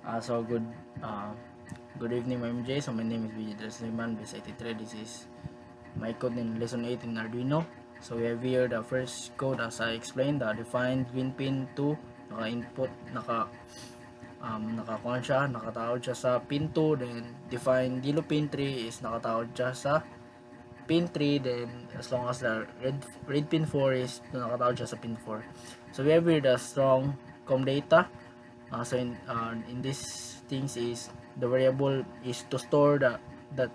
So good evening, my MJ. So my name is Vijay Drasliman, base 83. This is my code in lesson 8 in Arduino. So we have here the first code as I explained, the defined win pin 2, naka-input, nakakuha siya, nakatawad siya sa pin 2, then defined yellow pin 3 is nakatawad siya sa pin 3, then as long as the red pin 4 is nakatawad siya sa pin 4. So we have here the strong com data. So in this things is the variable is to store that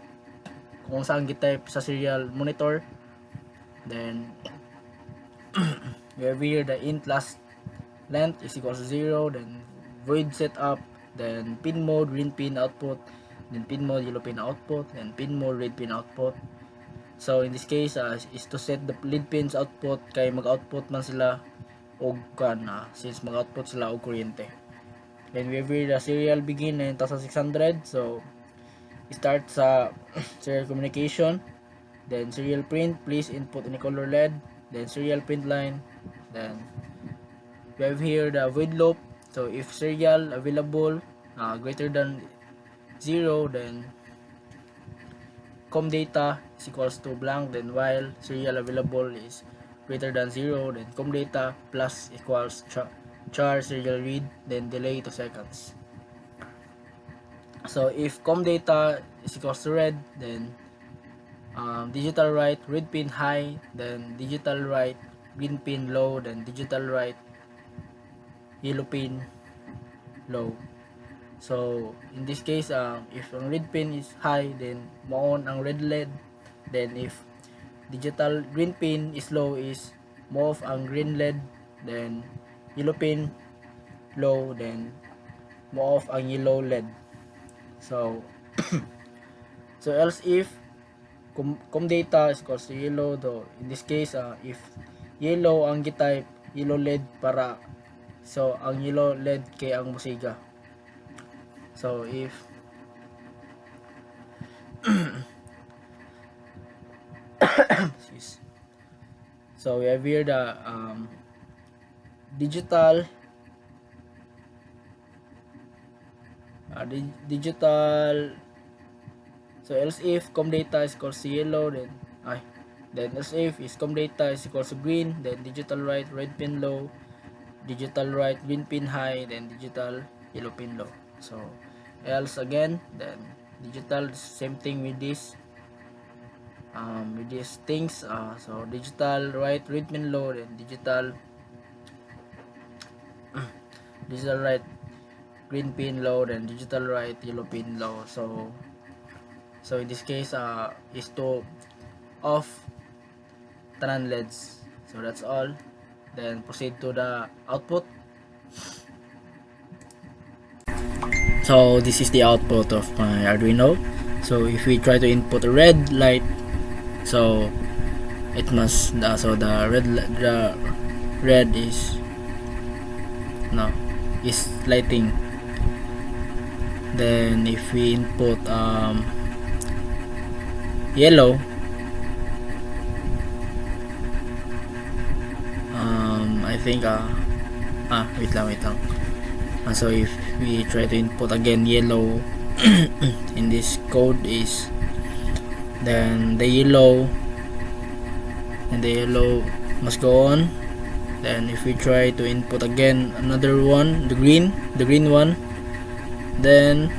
kung saan gi-type sa serial monitor. Then we have here the int last length is equals to 0, then void setup, then pin mode green pin output, then pin mode yellow pin output, then pin mode red pin output. So in this case is to set the lead pins output kay mag-output man sila og since mag-output sila og kuryente. Then we have here the serial begin 9600. So start sa serial communication, then serial print, please input any color LED, then serial print line, then we have here the void loop. So if serial available greater than 0, then com data is equals to blank, then while serial available is greater than 0, then com data plus equals char serial read, then delay 2 seconds. So if com data is equals to red, then digital write red pin high, then digital write green pin low, then digital write yellow pin low. So in this case, if ang red pin is high, then mo-on ang red LED. Then if digital green pin is low, is mo-off ang green LED. Then yellow pin low, then mo-off ang yellow LED. So so else if com data is equals to yellow, though in this case if yellow ang gi-type, yellow LED para so ang yellow LED kay ang musiga. So if so we have here the digital so else if com data is equals to yellow, then else if is com data is equals to green, then digital write red pin low, digital write green pin high, then digital yellow pin low. So else again, then digital same thing with this with these things. So digital write red pin low, then digital write green pin low, then digital write yellow pin low. So in this case is to off tanan LEDs. So that's all. Then proceed to the output. So this is the output of my Arduino. So if we try to input a red light, so it must so the red is lighting. Then if we input yellow, I think wait lang. So if we try to input again yellow in this code is then the yellow must go on. Then if we try to input again another one, the green one, then